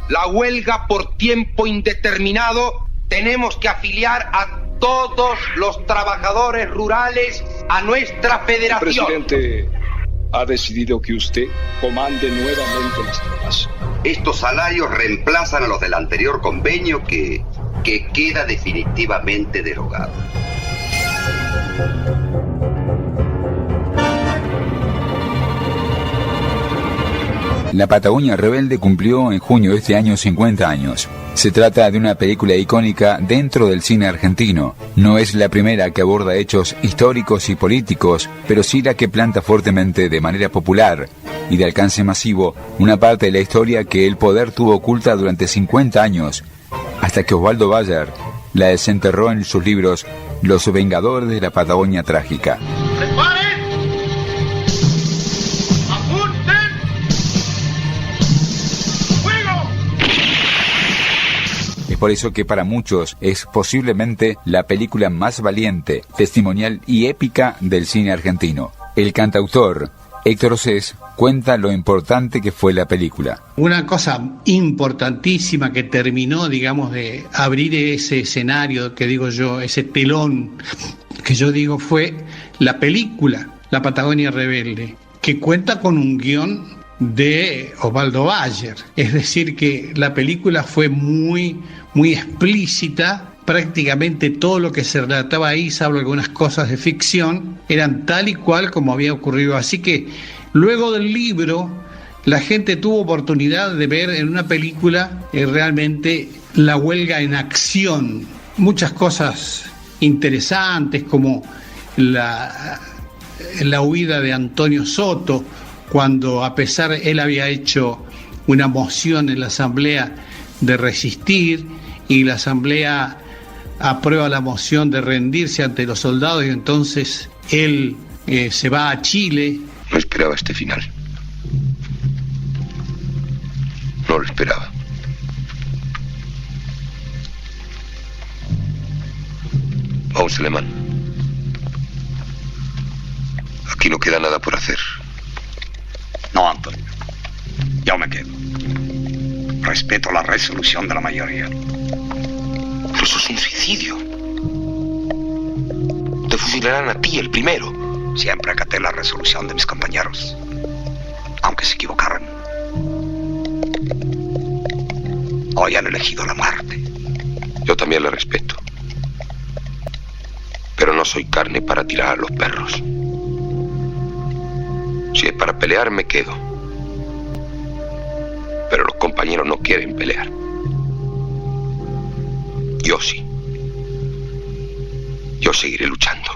la huelga por tiempo indeterminado, tenemos que afiliar a todos los trabajadores rurales a nuestra federación. El presidente ha decidido que usted comande nuevamente las tropas. Estos salarios reemplazan a los del anterior convenio que queda definitivamente derogado. La Patagonia Rebelde cumplió en junio de este año 50 años. Se trata de una película icónica dentro del cine argentino. No es la primera que aborda hechos históricos y políticos, pero sí la que planta fuertemente de manera popular y de alcance masivo una parte de la historia que el poder tuvo oculta durante 50 años, hasta que Osvaldo Bayer la desenterró en sus libros Los Vengadores de la Patagonia Trágica. Por eso que para muchos es posiblemente la película más valiente, testimonial y épica del cine argentino. El cantautor Héctor Océs cuenta lo importante que fue la película. Una cosa importantísima que terminó, digamos, de abrir ese escenario que digo yo, ese telón que yo digo, fue la película La Patagonia Rebelde, que cuenta con un guión de Osvaldo Bayer. Es decir, que la película fue muy explícita. Prácticamente todo lo que se relataba ahí, salvo algunas cosas de ficción, eran tal y cual como había ocurrido. Así que luego del libro, la gente tuvo oportunidad de ver en una película realmente la huelga en acción. Muchas cosas interesantes, como la huida de Antonio Soto, cuando a pesar él había hecho una moción en la asamblea de resistir y la asamblea aprueba la moción de rendirse ante los soldados y entonces él se va a Chile. No esperaba este final. No lo esperaba. Vamos, Alemán. Aquí no queda nada por hacer. No, Antonio. Yo me quedo. Respeto la resolución de la mayoría. Pero eso es un suicidio. Te fusilarán a ti, el primero. Siempre acaté la resolución de mis compañeros, aunque se equivocaran. Hoy han elegido la muerte. Yo también la respeto. Pero no soy carne para tirar a los perros. Si es para pelear, me quedo. Pero los compañeros no quieren pelear. Yo sí. Yo seguiré luchando.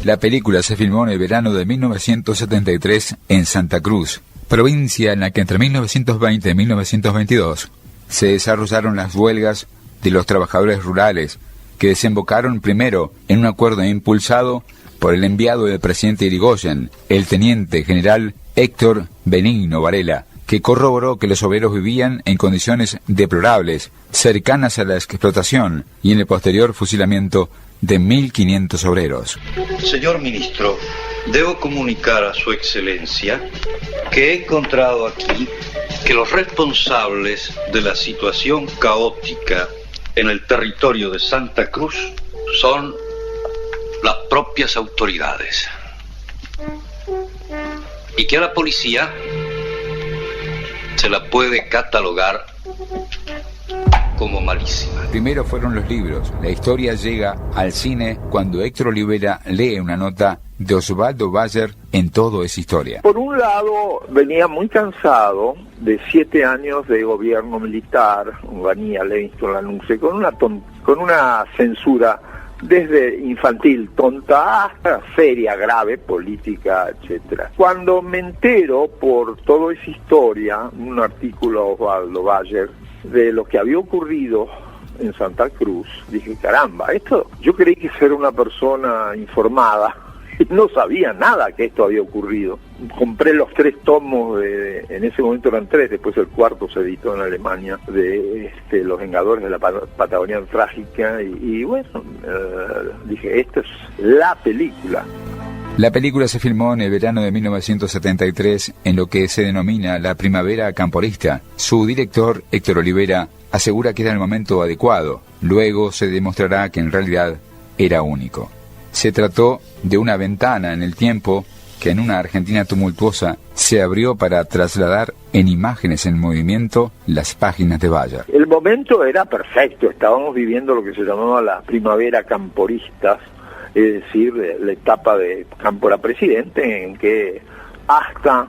La película se filmó en el verano de 1973 en Santa Cruz, provincia en la que entre 1920 y 1922 se desarrollaron las huelgas de los trabajadores rurales, que desembocaron primero en un acuerdo impulsado por el enviado del presidente Irigoyen, el teniente general Héctor Benigno Varela, que corroboró que los obreros vivían en condiciones deplorables, cercanas a la explotación, y en el posterior fusilamiento de 1.500 obreros. Señor ministro, debo comunicar a su excelencia que he encontrado aquí que los responsables de la situación caótica en el territorio de Santa Cruz son las propias autoridades. Y que a la policía se la puede catalogar como malísima. Primero fueron los libros. La historia llega al cine cuando Héctor Olivera lee una nota de Osvaldo Bayer en Todo es Historia. Por un lado, venía muy cansado de 7 años de gobierno militar, venía Levingston Lanuse, con una censura desde infantil, tonta, hasta seria, grave, política, etcétera. Cuando me entero por Todo es Historia, un artículo de Osvaldo Bayer, de lo que había ocurrido en Santa Cruz, dije, caramba, esto, yo creí que ser una persona informada, y no sabía nada que esto había ocurrido. Compré los 3 tomos, en ese momento eran 3, después el 4 se editó en Alemania, de Los Vengadores de la Patagonia Trágica, y bueno, dije, esta es la película. La película se filmó en el verano de 1973 en lo que se denomina la primavera camporista. Su director, Héctor Olivera, asegura que era el momento adecuado. Luego se demostrará que en realidad era único. Se trató de una ventana en el tiempo que en una Argentina tumultuosa se abrió para trasladar en imágenes en movimiento las páginas de Bayar. El momento era perfecto, estábamos viviendo lo que se llamaba la primavera camporista, es decir, la etapa de Cámpora presidente, en que hasta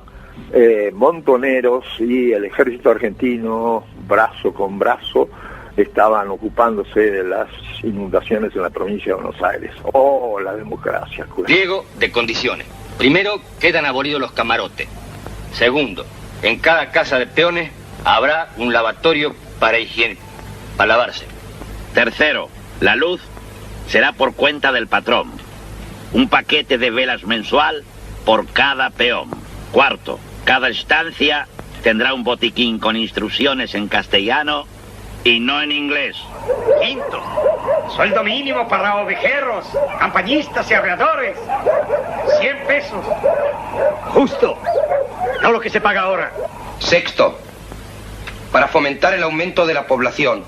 montoneros y el ejército argentino, brazo con brazo, estaban ocupándose de las inundaciones en la provincia de Buenos Aires. ¡Oh, la democracia! Pliego de condiciones. Primero, quedan abolidos los camarotes. Segundo, en cada casa de peones habrá un lavatorio para higiene, para lavarse. Tercero, la luz será por cuenta del patrón. Un paquete de velas mensual por cada peón. Cuarto, cada estancia tendrá un botiquín con instrucciones en castellano y no en inglés. Quinto, sueldo mínimo para ovejeros, campañistas y arreadores. 100 pesos. Justo, no lo que se paga ahora. Sexto, para fomentar el aumento de la población,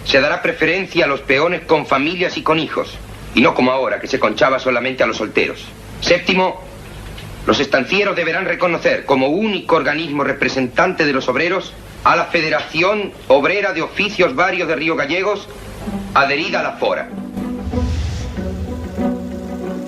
se dará preferencia a los peones con familias y con hijos, y no como ahora, que se conchaba solamente a los solteros. Séptimo, los estancieros deberán reconocer como único organismo representante de los obreros a la Federación Obrera de Oficios Varios de Río Gallegos, adherida a la Fora.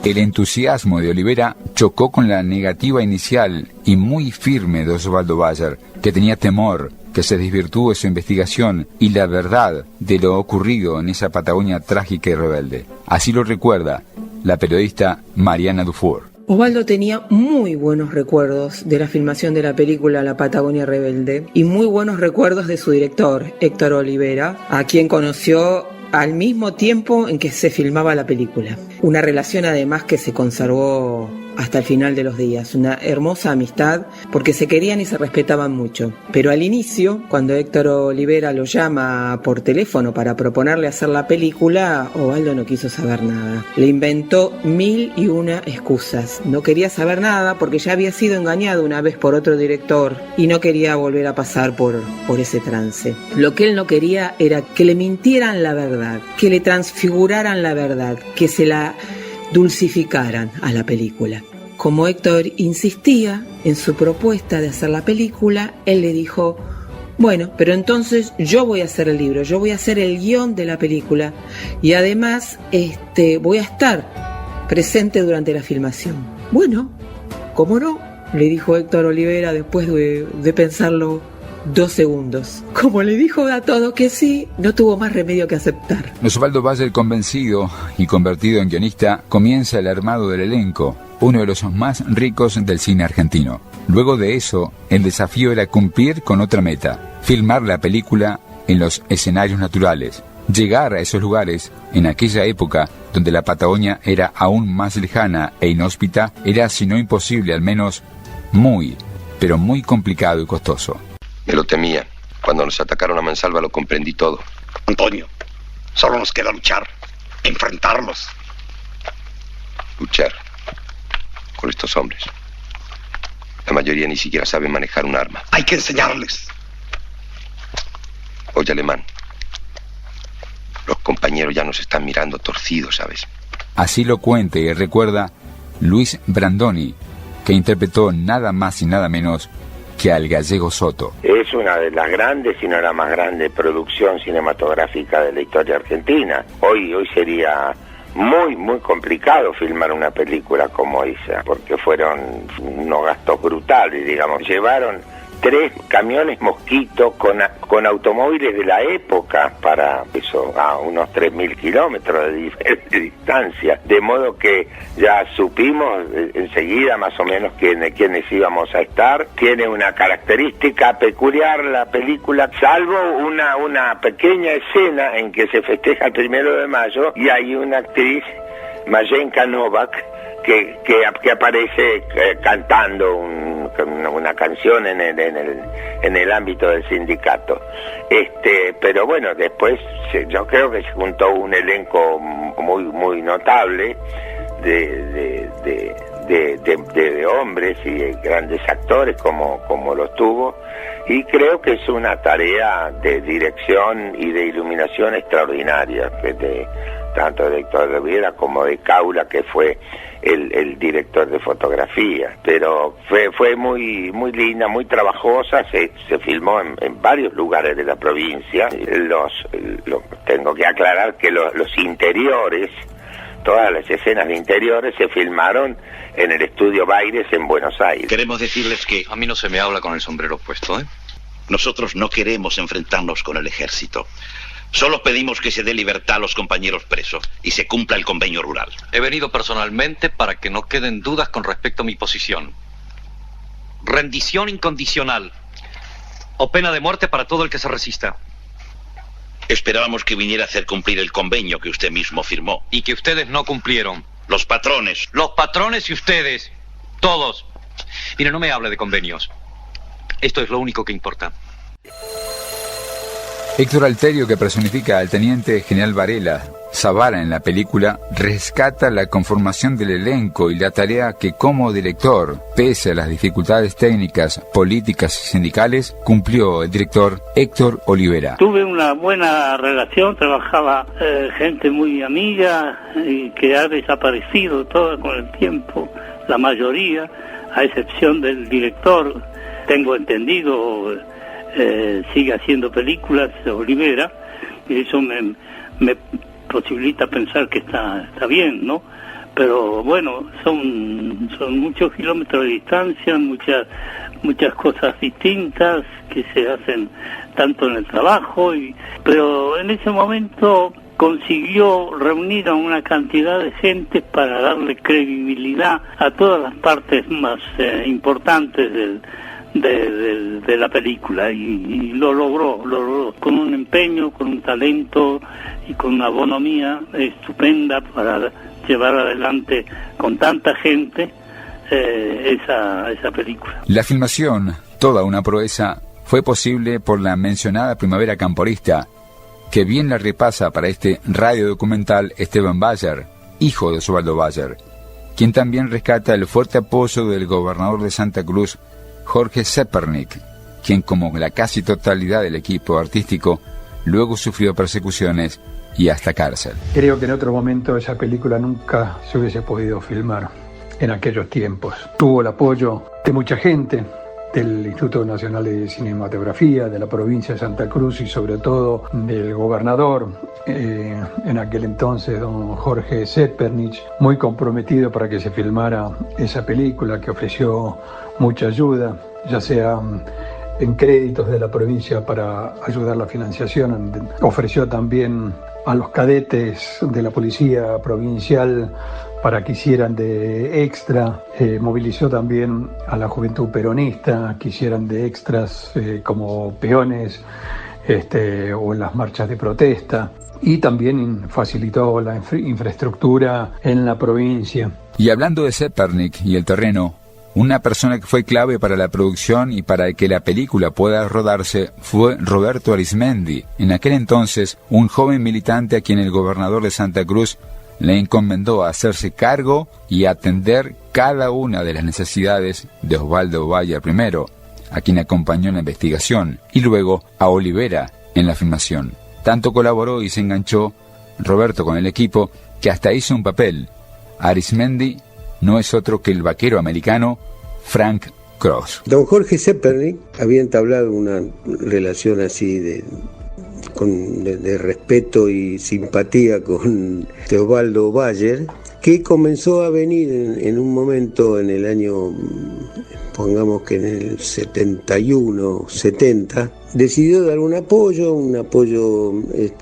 El entusiasmo de Olivera chocó con la negativa inicial y muy firme de Osvaldo Bayar, que tenía temor que se desvirtúe su investigación y la verdad de lo ocurrido en esa Patagonia trágica y rebelde. Así lo recuerda la periodista Mariana Dufour. Osvaldo tenía muy buenos recuerdos de la filmación de la película La Patagonia Rebelde y muy buenos recuerdos de su director, Héctor Olivera, a quien conoció al mismo tiempo en que se filmaba la película. Una relación además que se conservó hasta el final de los días, una hermosa amistad porque se querían y se respetaban mucho. Pero al inicio, cuando Héctor Olivera lo llama por teléfono para proponerle hacer la película, Osvaldo no quiso saber nada. Le inventó 1001 excusas. No quería saber nada porque ya había sido engañado una vez por otro director y no quería volver a pasar por ese trance. Lo que él no quería era que le mintieran la verdad, que le transfiguraran la verdad, que se la dulcificaran a la película. Como Héctor insistía en su propuesta de hacer la película, él le dijo: bueno, pero entonces yo voy a hacer el libro, yo voy a hacer el guión de la película y además voy a estar presente durante la filmación. Bueno, ¿cómo no?, le dijo Héctor Olivera después de pensarlo 2 segundos. Como le dijo a todo que sí, no tuvo más remedio que aceptar. Osvaldo Bayar, convencido y convertido en guionista, comienza el armado del elenco, uno de los más ricos del cine argentino. Luego de eso, el desafío era cumplir con otra meta: filmar la película en los escenarios naturales, llegar a esos lugares en aquella época donde la Patagonia era aún más lejana e inhóspita. Era, si no imposible, al menos muy, pero muy complicado y costoso. Me lo temía. Cuando nos atacaron a mansalva lo comprendí todo. Antonio, solo nos queda luchar, enfrentarlos. Luchar con estos hombres. La mayoría ni siquiera sabe manejar un arma. Hay que enseñarles. Oye, Alemán, los compañeros ya nos están mirando torcidos, ¿sabes? Así lo cuenta y recuerda Luis Brandoni, que interpretó nada más y nada menos que al gallego Soto. Es una de las grandes, si no la más grande, producción cinematográfica de la historia argentina. Hoy sería muy, muy complicado filmar una película como esa, porque fueron unos gastos brutales, digamos. Llevaron 3 camiones Mosquito con automóviles de la época para eso, a unos 3.000 kilómetros de distancia, de modo que ya supimos enseguida más o menos quiénes íbamos a estar. Tiene una característica peculiar la película, salvo una pequeña escena en que se festeja el 1 de mayo y hay una actriz, Majenka Novak, que aparece cantando una canción en el ámbito del sindicato. Pero bueno, después yo creo que se juntó un elenco muy, muy notable, de hombres y de grandes actores como los tuvo, y creo que es una tarea de dirección y de iluminación extraordinaria, tanto de Héctor Olivera como de Caula, que fue el director de fotografía. Pero fue muy linda, muy trabajosa, se filmó en varios lugares de la provincia. Tengo que aclarar que los interiores, todas las escenas de interiores se filmaron en el estudio Baires en Buenos Aires. Queremos decirles que a mí no se me habla con el sombrero puesto, ¿eh? Nosotros no queremos enfrentarnos con el ejército. Solo pedimos que se dé libertad a los compañeros presos y se cumpla el convenio rural. He venido personalmente para que no queden dudas con respecto a mi posición. Rendición incondicional o pena de muerte para todo el que se resista. Esperábamos que viniera a hacer cumplir el convenio que usted mismo firmó. Y que ustedes no cumplieron. Los patrones. Los patrones y ustedes. Todos. Mire, no me hable de convenios. Esto es lo único que importa. Héctor Alterio, que personifica al teniente general Varela Zavala en la película, rescata la conformación del elenco y la tarea que como director, pese a las dificultades técnicas, políticas y sindicales, cumplió el director Héctor Olivera. Tuve una buena relación, trabajaba gente muy amiga y que ha desaparecido toda con el tiempo, la mayoría, a excepción del director. Tengo entendido, sigue haciendo películas Olivera, y eso me posibilita pensar que está bien, ¿no? Pero bueno, son muchos kilómetros de distancia, muchas cosas distintas que se hacen tanto en el trabajo, pero en ese momento consiguió reunir a una cantidad de gente para darle credibilidad a todas las partes más importantes de la película, y lo logró con un empeño, con un talento y con una bonomía estupenda para llevar adelante con tanta gente esa película. La filmación, toda una proeza, fue posible por la mencionada Primavera Camporista, que bien la repasa para este radio documental Esteban Bayer, hijo de Osvaldo Bayer, quien también rescata el fuerte apoyo del gobernador de Santa Cruz, Jorge Zepernik, quien como la casi totalidad del equipo artístico, luego sufrió persecuciones y hasta cárcel. Creo que en otro momento esa película nunca se hubiese podido filmar en aquellos tiempos. Tuvo el apoyo de mucha gente, del Instituto Nacional de Cinematografía, de la provincia de Santa Cruz y sobre todo del gobernador, en aquel entonces don Jorge Zepernik, muy comprometido para que se filmara esa película, que ofreció mucha ayuda, ya sea en créditos de la provincia para ayudar la financiación, ofreció también a los cadetes de la policía provincial para que hicieran de extra, movilizó también a la juventud peronista, que hicieran de extras como peones o en las marchas de protesta, y también facilitó la infraestructura en la provincia. Y hablando de Zepernik y el terreno, una persona que fue clave para la producción y para que la película pueda rodarse fue Roberto Arismendi, en aquel entonces un joven militante a quien el gobernador de Santa Cruz le encomendó hacerse cargo y atender cada una de las necesidades de Osvaldo Bayer primero, a quien acompañó en la investigación, y luego a Olivera en la filmación. Tanto colaboró y se enganchó Roberto con el equipo que hasta hizo un papel. Arismendi no es otro que el vaquero americano Frank Cross. Don Jorge Zepernik había entablado una relación así de respeto y simpatía con Osvaldo Bayer, que comenzó a venir en un momento en el año, pongamos que en el 71, 70, decidió dar un apoyo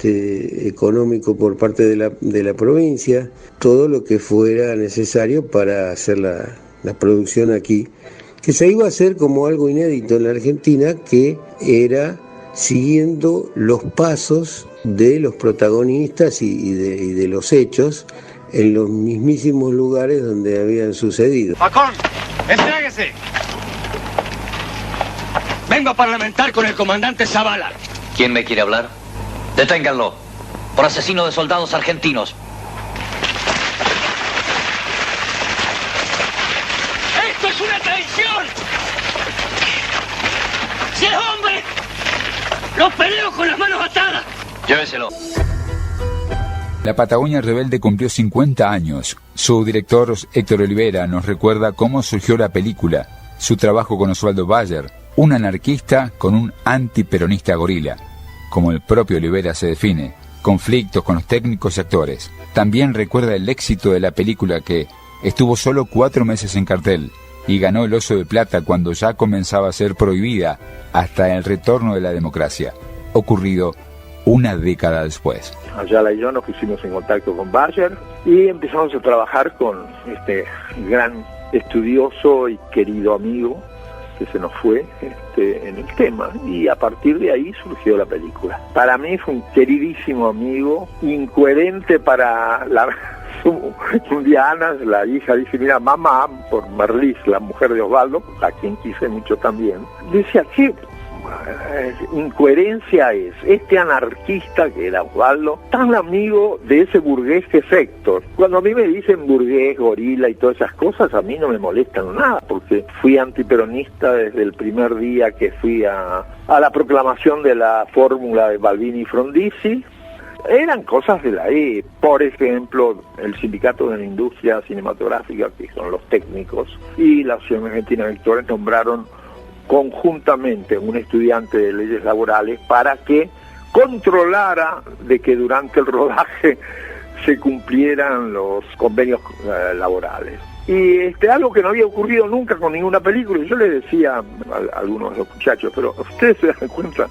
económico por parte de la provincia, todo lo que fuera necesario para hacer la producción aquí, que se iba a hacer como algo inédito en la Argentina, que era siguiendo los pasos de los protagonistas y de los hechos en los mismísimos lugares donde habían sucedido. ¡Facón! ¡Entréguese! Vengo a parlamentar con el comandante Zavala. ¿Quién me quiere hablar? Deténganlo. Por asesino de soldados argentinos. ¡No peleo con las manos atadas! Lléveselo. La Patagonia Rebelde cumplió 50 años. Su director, Héctor Olivera, nos recuerda cómo surgió la película, su trabajo con Osvaldo Bayer, un anarquista con un antiperonista gorila, como el propio Olivera se define, conflictos con los técnicos y actores. También recuerda el éxito de la película que estuvo solo 4 meses en cartel y ganó el Oso de Plata cuando ya comenzaba a ser prohibida hasta el retorno de la democracia, ocurrido una década después. Ayala y yo nos pusimos en contacto con Bayer y empezamos a trabajar con este gran estudioso y querido amigo que se nos fue en el tema, y a partir de ahí surgió la película. Para mí fue un queridísimo amigo, incoherente para un día Ana, la hija, dice, mira, mamá, por Merlis, la mujer de Osvaldo, a quien quise mucho también, decía, ¿qué incoherencia es este anarquista que era Osvaldo tan amigo de ese burgués que es Héctor? Cuando a mí me dicen burgués, gorila y todas esas cosas, a mí no me molestan nada, porque fui antiperonista desde el primer día que fui a la proclamación de la fórmula de Balbini y Frondizi. Eran cosas de la por ejemplo, el sindicato de la industria cinematográfica, que son los técnicos, y la Asociación Argentina de Actores nombraron conjuntamente un estudiante de leyes laborales para que controlara de que durante el rodaje se cumplieran los convenios laborales. Y algo que no había ocurrido nunca con ninguna película. Yo les decía a algunos de los muchachos, pero ustedes se dan cuenta,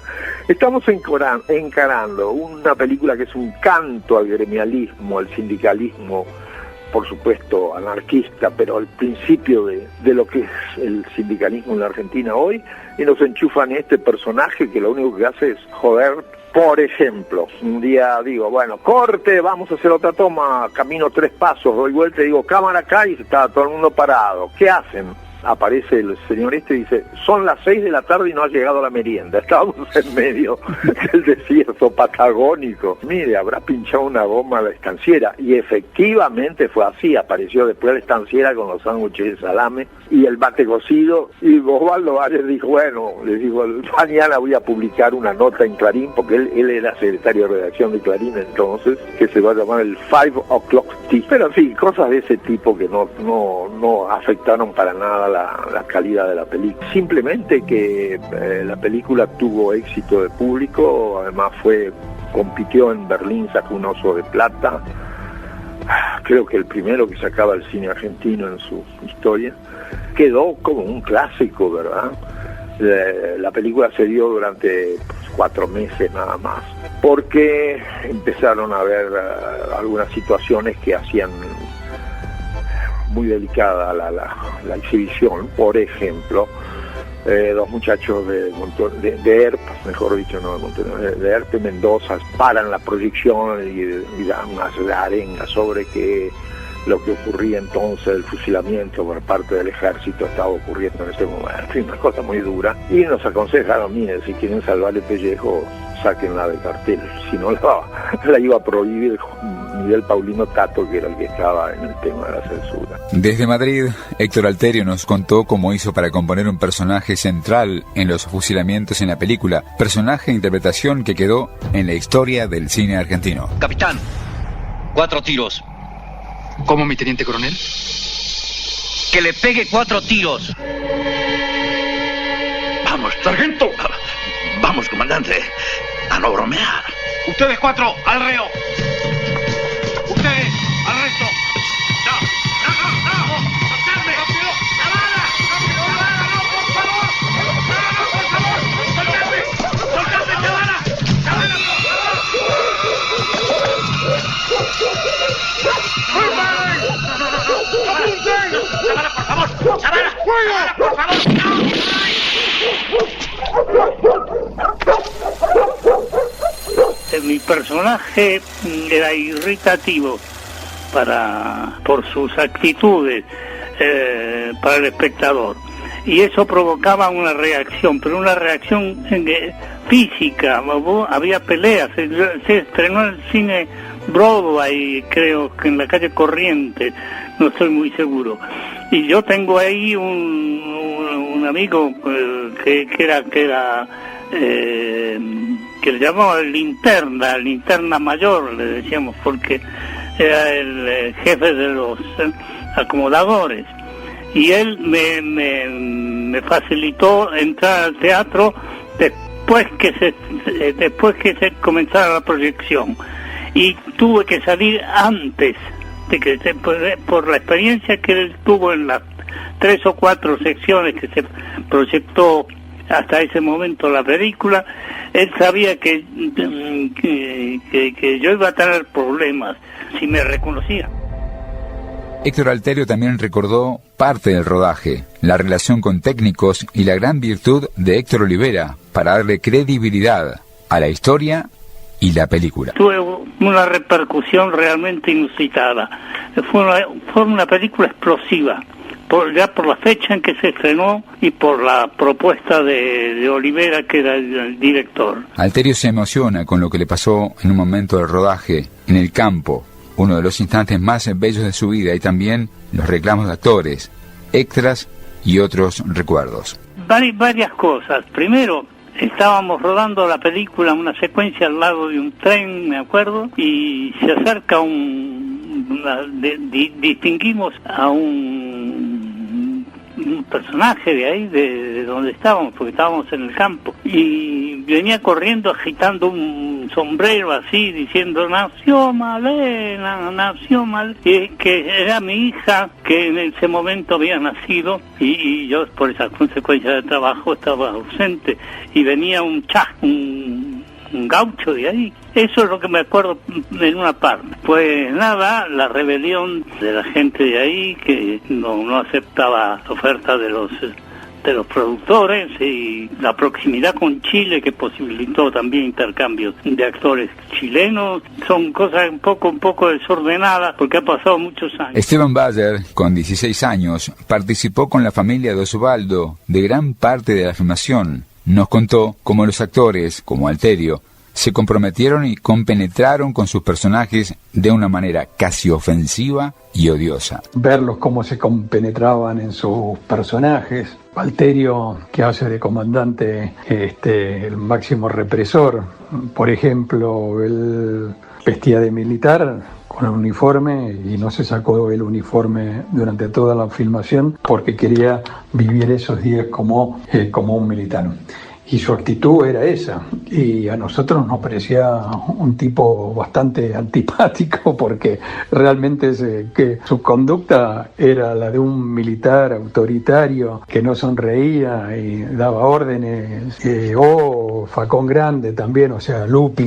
estamos encarando una película que es un canto al gremialismo, al sindicalismo, por supuesto anarquista, pero al principio de lo que es el sindicalismo en la Argentina hoy, y nos enchufan este personaje que lo único que hace es joder. Por ejemplo, un día digo, bueno, corte, vamos a hacer otra toma, camino 3 pasos, doy vuelta y digo, cámara acá, y estaba todo el mundo parado. ¿Qué hacen? Aparece el señor y dice, son las 6 de la tarde y no ha llegado la merienda. Estábamos en medio del desierto patagónico. Mire, habrá pinchado una goma a la estanciera. Y efectivamente fue así. Apareció después la estanciera con los sándwiches de salame y el mate cocido. Y Osvaldo Bayer dijo, bueno, les digo, mañana voy a publicar una nota en Clarín, porque él era secretario de redacción de Clarín entonces, que se va a llamar el 5 o'clock tea. Pero en fin, cosas de ese tipo que no afectaron para nada la calidad de la película. Simplemente que la película tuvo éxito de público, además compitió en Berlín, sacó un Oso de Plata, creo que el primero que sacaba el cine argentino en su historia. Quedó como un clásico, ¿verdad? La película se dio durante 4 meses nada más, porque empezaron a haber algunas situaciones que hacían muy delicada la exhibición. Por ejemplo, 2 muchachos de ERP, mejor dicho, no de ERP Mendoza, paran la proyección y dan unas arengas sobre que lo que ocurría entonces, el fusilamiento por parte del ejército, estaba ocurriendo en ese momento. En fin, una cosa muy dura. Y nos aconsejaron, miren, si quieren salvar el pellejo, sáquenla de cartel. Si no, la iba a prohibir Miguel Paulino Tato, que era el que estaba en el tema de la censura. Desde Madrid, Héctor Alterio nos contó cómo hizo para componer un personaje central en los fusilamientos en la película, personaje e interpretación que quedó en la historia del cine argentino. Capitán, 4 tiros. ¿Cómo, mi teniente coronel? Que le pegue 4 tiros. Vamos, sargento. Vamos, comandante. A no bromear. Ustedes 4, al reo. Ustedes, al resto. No. ¡Soltarme! ¡Rápido! ¡La bala! ¡Rápido! ¡La bala! ¡No, por favor! ¡No, por favor! ¡Soltarme! ¡Soltarme, Chavana! ¡Chavana, por favor! ¡Chavana, por favor! ¡Chavana! ¡Por favor! Mi personaje era irritativo por sus actitudes para el espectador, y eso provocaba una reacción, pero una reacción física. Había peleas, se estrenó en el cine Broadway, creo que en la calle Corrientes, no estoy muy seguro, y yo tengo ahí un amigo que era que le llamaba linterna mayor, le decíamos, porque era el jefe de los acomodadores. Y él me facilitó entrar al teatro después que se comenzara la proyección. Y tuve que salir antes de que por la experiencia que él tuvo en las 3 o 4 secciones que se proyectó hasta ese momento la película. Él sabía que yo iba a tener problemas si me reconocía. Héctor Alterio también recordó parte del rodaje, la relación con técnicos y la gran virtud de Héctor Olivera para darle credibilidad a la historia y la película. Tuve una repercusión realmente inusitada. Fue una película explosiva, ya por la fecha en que se estrenó y por la propuesta de Olivera, que era el director. Alterio se emociona con lo que le pasó en un momento del rodaje, en el campo, uno de los instantes más bellos de su vida, y también los reclamos de actores, extras y otros recuerdos. Varias cosas. Primero, estábamos rodando la película, una secuencia al lado de un tren, me acuerdo, y se acerca distinguimos a un personaje de ahí, de donde estábamos, porque estábamos en el campo, y venía corriendo agitando un sombrero así, diciendo nació Malena, que era mi hija, que en ese momento había nacido, y yo por esa consecuencia de trabajo estaba ausente, y venía un gaucho de ahí. Eso es lo que me acuerdo en una parte. Pues nada, la rebelión de la gente de ahí, que no aceptaba la oferta de los productores, y la proximidad con Chile, que posibilitó también intercambios de actores chilenos. Son cosas un poco desordenadas, porque ha pasado muchos años. Esteban Bayer, con 16 años, participó con la familia de Osvaldo de gran parte de la filmación. Nos contó cómo los actores, como Alterio, se comprometieron y compenetraron con sus personajes de una manera casi ofensiva y odiosa. Verlos cómo se compenetraban en sus personajes. Alterio, que hace de comandante el máximo represor, por ejemplo, él vestía de militar con el uniforme y no se sacó el uniforme durante toda la filmación porque quería vivir esos días como un militar. Y su actitud era esa, y a nosotros nos parecía un tipo bastante antipático, porque realmente que su conducta era la de un militar autoritario que no sonreía y daba órdenes. Facón Grande también, o sea,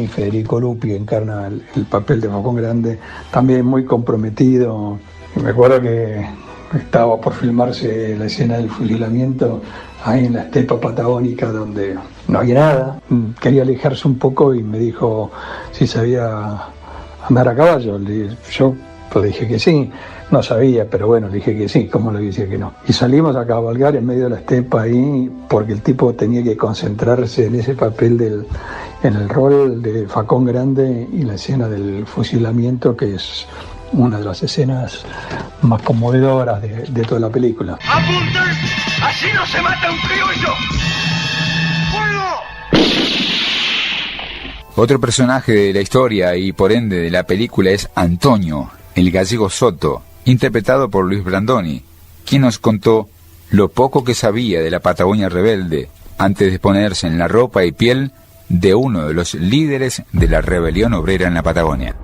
Federico Lupi encarna el papel de Facón Grande, también muy comprometido. Me acuerdo que estaba por filmarse la escena del fusilamiento ahí en la estepa patagónica, donde no había nada. Quería alejarse un poco y me dijo si sabía andar a caballo. Yo pues dije que sí, no sabía, pero bueno, le dije que sí, ¿cómo le decía que no? Y salimos a cabalgar en medio de la estepa ahí, porque el tipo tenía que concentrarse en ese papel en el rol de Facón Grande, y la escena del fusilamiento, que es una de las escenas más conmovedoras de toda la película. ¡Apunten! ¡Así no se mata un criollo! ¡Fuego! Otro personaje de la historia y por ende de la película es Antonio, el gallego Soto, interpretado por Luis Brandoni, quien nos contó lo poco que sabía de la Patagonia rebelde antes de ponerse en la ropa y piel de uno de los líderes de la rebelión obrera en la Patagonia.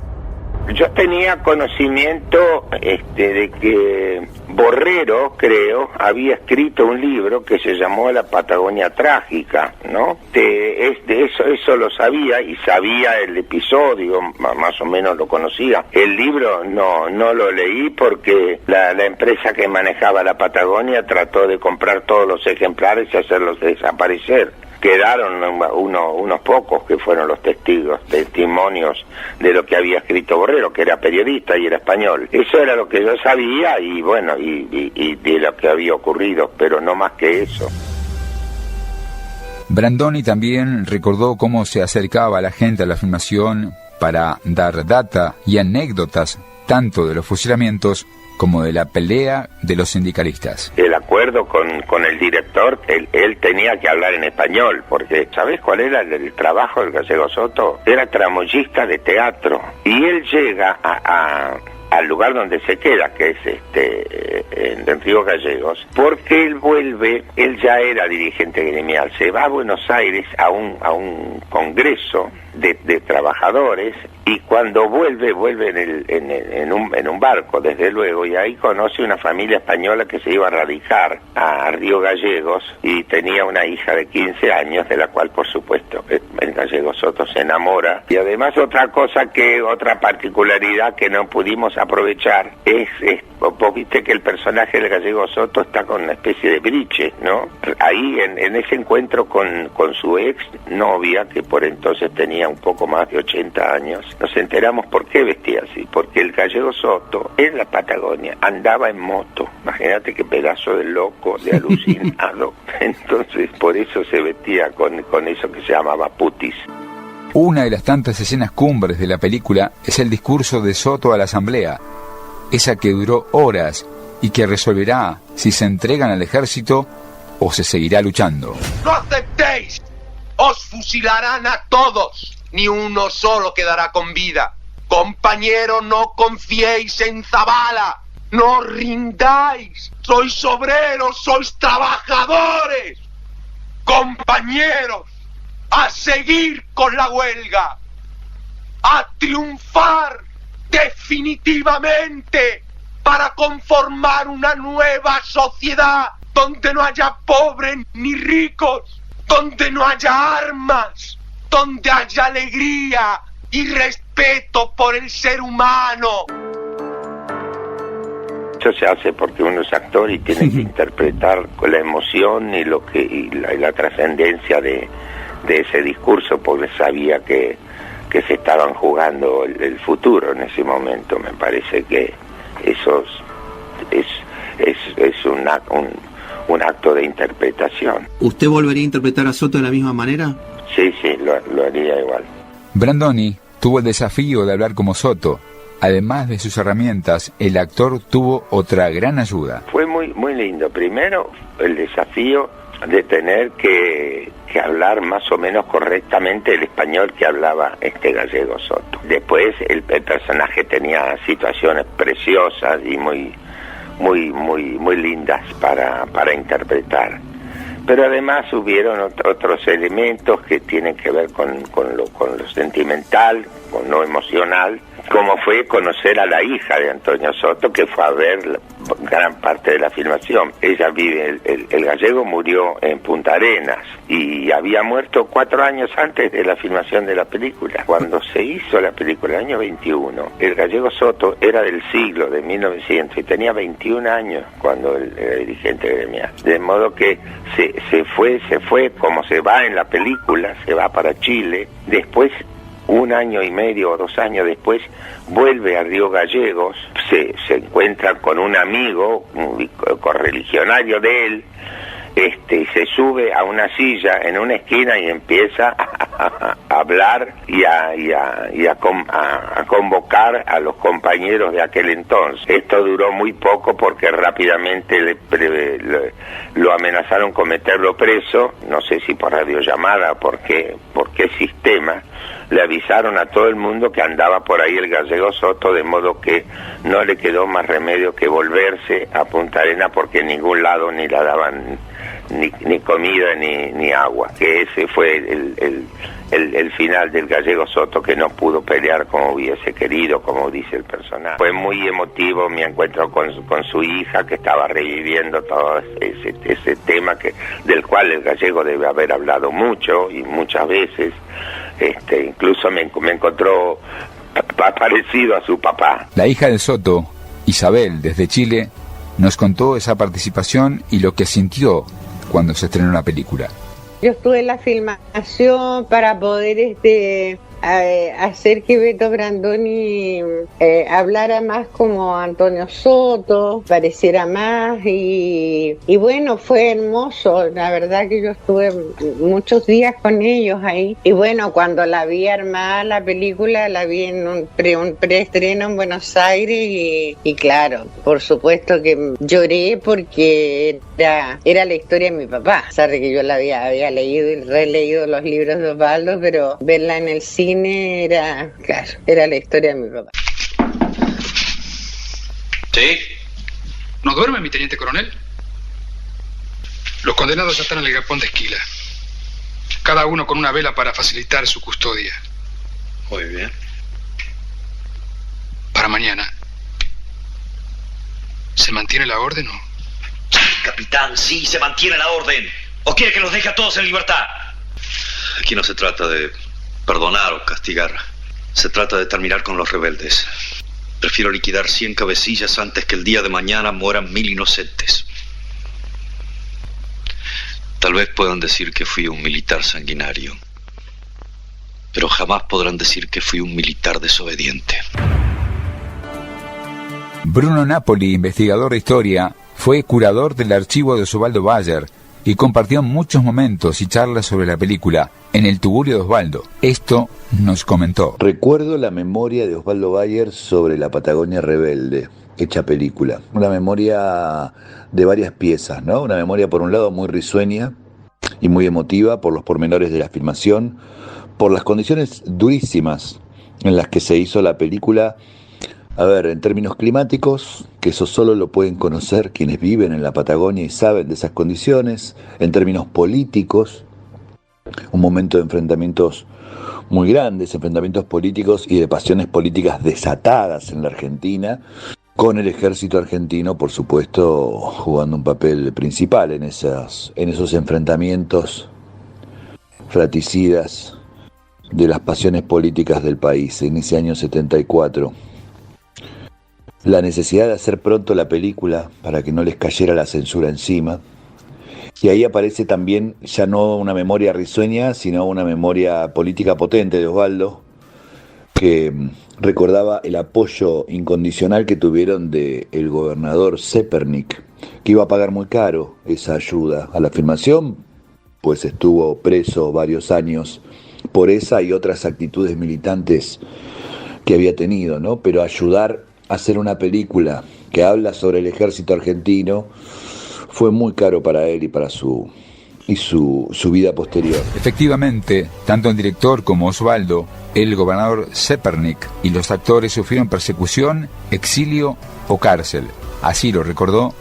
Yo tenía conocimiento de que Borrero, creo, había escrito un libro que se llamó La Patagonia Trágica, ¿no? Eso lo sabía, y sabía el episodio, más o menos lo conocía. El libro no lo leí porque la empresa que manejaba la Patagonia trató de comprar todos los ejemplares y hacerlos desaparecer. Quedaron unos pocos que fueron los testimonios de lo que había escrito Borrero, que era periodista y era español. Eso era lo que yo sabía, y bueno, y de lo que había ocurrido, pero no más que eso. Brandoni también recordó cómo se acercaba a la gente a la filmación para dar data y anécdotas tanto de los fusilamientos como de la pelea de los sindicalistas. El acuerdo con el director, él tenía que hablar en español, porque ¿sabés cuál era el trabajo del Gallego Soto? Era tramoyista de teatro, y él llega al lugar donde se queda, que es en Río Gallegos, porque él ya era dirigente gremial, se va a Buenos Aires a un congreso de trabajadores, y cuando vuelve en un barco, desde luego, y ahí conoce una familia española que se iba a radicar a Río Gallegos, y tenía una hija de 15 años, de la cual, por supuesto, el Gallego Soto se enamora. Y además otra particularidad que no pudimos aprovechar es vos viste que el personaje del Gallego Soto está con una especie de briche, ¿no? Ahí en ese encuentro con su ex novia, que por entonces tenía un poco más de 80 años, nos enteramos por qué vestía así, porque el Gallego Soto en la Patagonia andaba en moto. Imagínate qué pedazo de loco, de alucinado. Entonces por eso se vestía con eso que se llamaba putis. Una de las tantas escenas cumbres de la película es el discurso de Soto a la asamblea, esa que duró horas y que resolverá si se entregan al ejército o se seguirá luchando. ¡No aceptéis! ¡Os fusilarán a todos! Ni uno solo quedará con vida. Compañero, no confiéis en Zabala. No os rindáis. Sois obreros, sois trabajadores. Compañeros, a seguir con la huelga. A triunfar definitivamente para conformar una nueva sociedad donde no haya pobres ni ricos, donde no haya armas, donde haya alegría y respeto por el ser humano. Eso se hace porque uno es actor y tiene que interpretar con la emoción y la trascendencia de ese discurso, porque sabía que se estaban jugando el futuro en ese momento. Me parece que eso es un acto de interpretación. ¿Usted volvería a interpretar a Soto de la misma manera? Sí, lo haría igual. Brandoni tuvo el desafío de hablar como Soto. Además de sus herramientas, el actor tuvo otra gran ayuda. Fue muy, muy lindo. Primero, el desafío de tener que hablar más o menos correctamente el español que hablaba Gallego Soto. Después el personaje tenía situaciones preciosas y muy lindas para interpretar. Pero además hubieron otros elementos que tienen que ver con lo sentimental, con lo emocional, como fue conocer a la hija de Antonio Soto, que fue a ver gran parte de la filmación. Ella vive, el gallego murió en Punta Arenas y había muerto 4 años antes de la filmación de la película. Cuando se hizo la película, el año 21, el Gallego Soto era del siglo de 1900 y tenía 21 años cuando era dirigente gremial. De modo que se fue como se va en la película, se va para Chile. Después, 1 año y medio o 2 años después, vuelve a Río Gallegos, se encuentra con un amigo, un correligionario de él, y se sube a una silla en una esquina y empieza a hablar y a convocar a los compañeros de aquel entonces. Esto duró muy poco porque rápidamente lo amenazaron con meterlo preso, no sé si por radiollamada, por qué sistema. Le avisaron a todo el mundo que andaba por ahí el Gallego Soto, de modo que no le quedó más remedio que volverse a Punta Arenas, porque en ningún lado ni la daban ni comida ni agua. Que ese fue el final del Gallego Soto, que no pudo pelear como hubiese querido, como dice el personaje. Fue muy emotivo mi encuentro con su hija, que estaba reviviendo todo ese tema del cual el gallego debe haber hablado mucho y muchas veces. Incluso me encontró parecido a su papá. La hija de Soto, Isabel, desde Chile, nos contó esa participación y lo que sintió cuando se estrenó la película. Yo estuve en la filmación para poder hacer que Beto Brandoni hablara más como Antonio Soto, pareciera más y bueno, fue hermoso. La verdad que yo estuve muchos días con ellos ahí y bueno, cuando la vi armada la película, la vi en un preestreno en Buenos Aires y claro, por supuesto que lloré porque era la historia de mi papá, a pesar de que yo la había leído y releído los libros de Osvaldo, pero verla en el cine era la historia de mi papá. ¿Sí? ¿No duerme mi teniente coronel? Los condenados ya están en el galpón de Esquila, cada uno con una vela para facilitar su custodia. Muy bien. Para mañana, ¿se mantiene la orden o...? Capitán, sí, se mantiene la orden. ¿O quiere que los deje a todos en libertad? Aquí no se trata de perdonar o castigar. Se trata de terminar con los rebeldes. Prefiero liquidar 100 cabecillas antes que el día de mañana mueran 1000 inocentes. Tal vez puedan decir que fui un militar sanguinario, pero jamás podrán decir que fui un militar desobediente. Bruno Napoli, investigador de historia, fue curador del archivo de Osvaldo Bayer y compartió muchos momentos y charlas sobre la película en el Tugurio de Osvaldo. Esto nos comentó. Recuerdo la memoria de Osvaldo Bayer sobre la Patagonia Rebelde, hecha película. Una memoria de varias piezas, ¿no? Una memoria por un lado muy risueña y muy emotiva por los pormenores de la filmación, por las condiciones durísimas en las que se hizo la película. A ver, en términos climáticos, que eso solo lo pueden conocer quienes viven en la Patagonia y saben de esas condiciones. En términos políticos, un momento de enfrentamientos muy grandes, enfrentamientos políticos y de pasiones políticas desatadas en la Argentina, con el ejército argentino, por supuesto, jugando un papel principal en esos enfrentamientos fratricidas de las pasiones políticas del país en ese año 74. La necesidad de hacer pronto la película para que no les cayera la censura encima. Y ahí aparece también ya no una memoria risueña, sino una memoria política potente de Osvaldo, que recordaba el apoyo incondicional que tuvieron del gobernador Zepernik, que iba a pagar muy caro esa ayuda a la filmación, pues estuvo preso varios años por esa y otras actitudes militantes que había tenido, ¿no? Pero ayudar a hacer una película que habla sobre el ejército argentino fue muy caro para él y para su vida posterior. Efectivamente, tanto el director como Osvaldo, el gobernador Zepernik y los actores sufrieron persecución, exilio o cárcel. Así lo recordó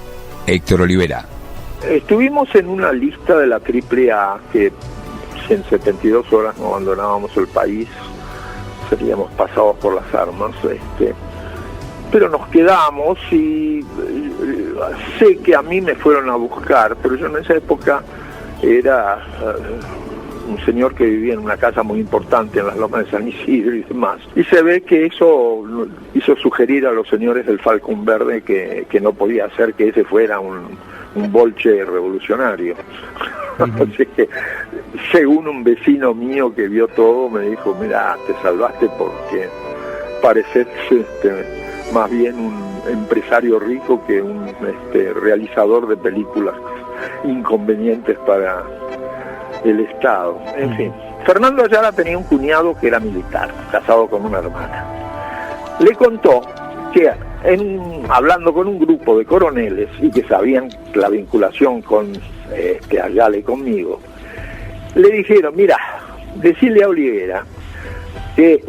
Héctor Olivera. Estuvimos en una lista de la AAA que si en 72 horas no abandonábamos el país seríamos pasados por las armas, pero nos quedamos y sé que a mí me fueron a buscar, pero yo en esa época era un señor que vivía en una casa muy importante en las Lomas de San Isidro y demás, y se ve que eso hizo sugerir a los señores del Falcón Verde que no podía ser que ese fuera un bolche revolucionario. Así que, según un vecino mío que vio todo, me dijo, mira, te salvaste porque pareces más bien un empresario rico que un realizador de películas inconvenientes para el Estado. En fin, Fernando Ayala tenía un cuñado que era militar, casado con una hermana. Le contó que hablando con un grupo de coroneles y que sabían la vinculación con Ayala y conmigo, le dijeron, mira, decirle a Olivera que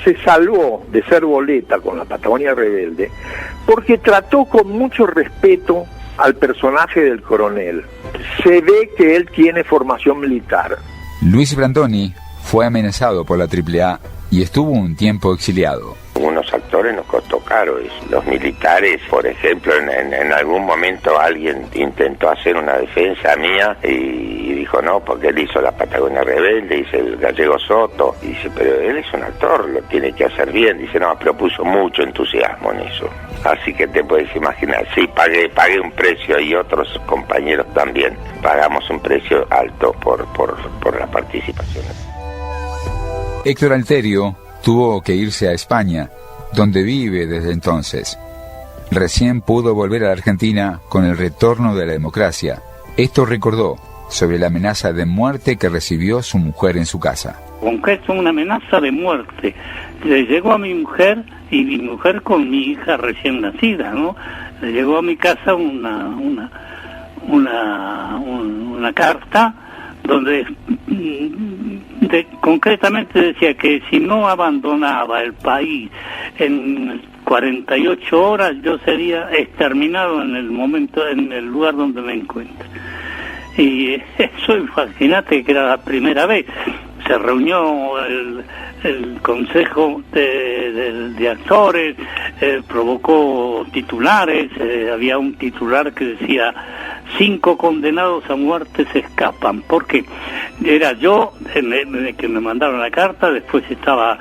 se salvó de ser boleta con la Patagonia Rebelde porque trató con mucho respeto al personaje del coronel. Se ve que él tiene formación militar. Luis Brandoni fue amenazado por la AAA y estuvo un tiempo exiliado. Algunos actores nos costó caro. Los militares, por ejemplo, en algún momento alguien intentó hacer una defensa mía y dijo no, porque él hizo la Patagonia Rebelde, dice el gallego Soto, y dice, pero él es un actor, lo tiene que hacer bien. Dice, no, pero puso mucho entusiasmo en eso. Así que te puedes imaginar, sí, pagué un precio y otros compañeros también pagamos un precio alto por la participación. Héctor Alterio tuvo que irse a España, donde vive desde entonces. Recién pudo volver a la Argentina con el retorno de la democracia. Esto recordó sobre la amenaza de muerte que recibió su mujer en su casa. Concreto, una amenaza de muerte. Le llegó a mi mujer, y mi mujer con mi hija recién nacida, ¿no? Le llegó a mi casa una carta donde concretamente decía que si no abandonaba el país en 48 horas, yo sería exterminado en el lugar donde me encuentro. Y eso, imagínate que era la primera vez. Se reunió el consejo de actores, provocó titulares, había un titular que decía 5 condenados a muerte se escapan, porque era yo que me mandaron la carta, después estaba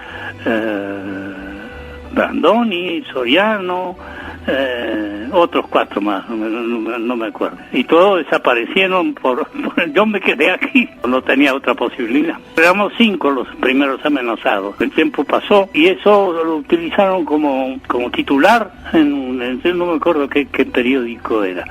Brandoni, Soriano, otros 4 más, no me acuerdo, y todos desaparecieron yo me quedé aquí, no tenía otra posibilidad. Éramos 5 los primeros amenazados. El tiempo pasó y eso lo utilizaron como titular no me acuerdo qué periódico era.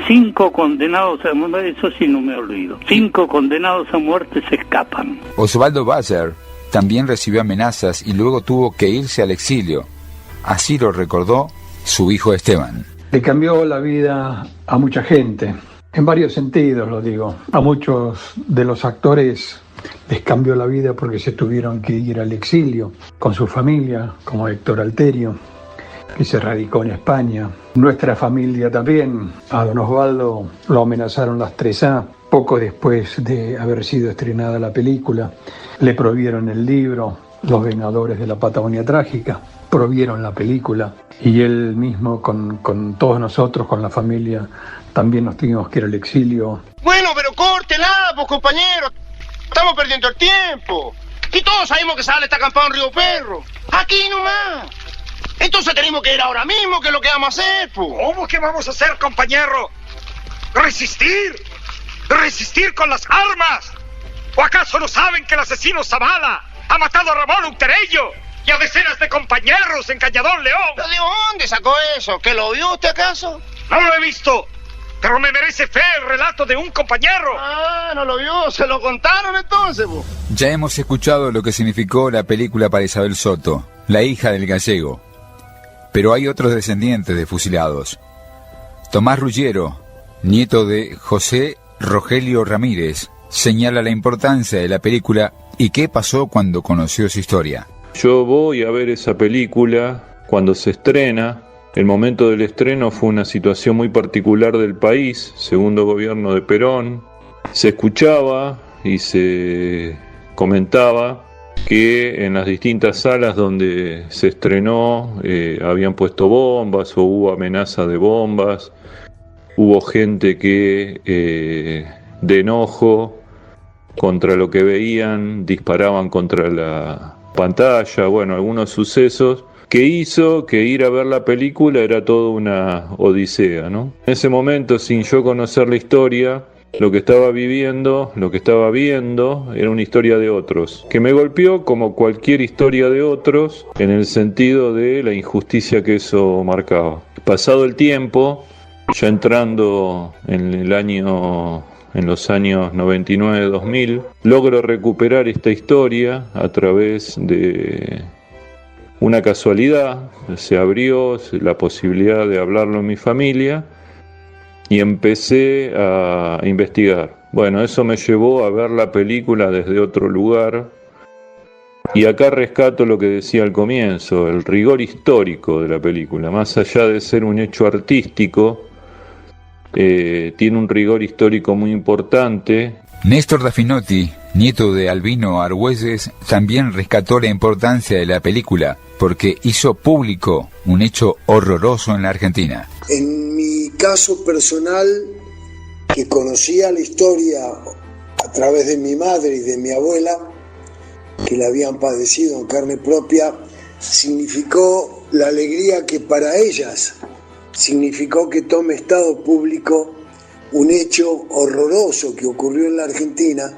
5 condenados a muerte, eso sí no me olvido. 5 condenados a muerte se escapan. Osvaldo Bayer también recibió amenazas y luego tuvo que irse al exilio. Así lo recordó su hijo Esteban. Le cambió la vida a mucha gente, en varios sentidos lo digo. A muchos de los actores les cambió la vida porque se tuvieron que ir al exilio con su familia, como Héctor Alterio, que se radicó en España. Nuestra familia también. A don Osvaldo lo amenazaron las 3A. Poco después de haber sido estrenada la película, le prohibieron el libro Los Vengadores de la Patagonia Trágica, prohibieron la película, y él mismo con todos nosotros, con la familia, también nos tuvimos que ir al exilio. Bueno, pero córtela, pues, compañero. Estamos perdiendo el tiempo. Y todos sabemos que sale esta campana en Río Perro. Aquí nomás. Entonces tenemos que ir ahora mismo, que es lo que vamos a hacer, pues. ¿Cómo que vamos a hacer, compañero? ¿Resistir? ¿Resistir con las armas? ¿O acaso no saben que el asesino Zavala ha matado a Ramón Uterello y a decenas de compañeros en Cañadón León? ¿Pero de dónde sacó eso? ¿Que lo vio usted acaso? No lo he visto, pero me merece fe el relato de un compañero. Ah, no lo vio, se lo contaron entonces, po. Ya hemos escuchado lo que significó la película para Isabel Soto, la hija del gallego. Pero hay otros descendientes de fusilados. Tomás Ruggiero, nieto de José Rogelio Ramírez, señala la importancia de la película y qué pasó cuando conoció su historia. Yo voy a ver esa película cuando se estrena. El momento del estreno fue una situación muy particular del país, segundo gobierno de Perón. Se escuchaba y se comentaba que en las distintas salas donde se estrenó habían puesto bombas o hubo amenaza de bombas. Hubo gente que de enojo contra lo que veían disparaban contra la pantalla. Bueno, algunos sucesos que hizo que ir a ver la película era toda una odisea, ¿no? En ese momento, sin yo conocer la historia, lo que estaba viviendo, lo que estaba viendo, era una historia de otros, que me golpeó como cualquier historia de otros, en el sentido de la injusticia que eso marcaba. Pasado el tiempo, ya entrando en los años 99-2000, logro recuperar esta historia a través de una casualidad. Se abrió la posibilidad de hablarlo en mi familia y empecé a investigar. Bueno, eso me llevó a ver la película desde otro lugar. Y acá rescato lo que decía al comienzo, el rigor histórico de la película. Más allá de ser un hecho artístico, tiene un rigor histórico muy importante. Néstor Daffinotti, nieto de Albino Argüelles, también rescató la importancia de la película porque hizo público un hecho horroroso en la Argentina. En mi caso personal, que conocía la historia a través de mi madre y de mi abuela, que la habían padecido en carne propia, significó la alegría que para ellas significó que tome estado público un hecho horroroso que ocurrió en la Argentina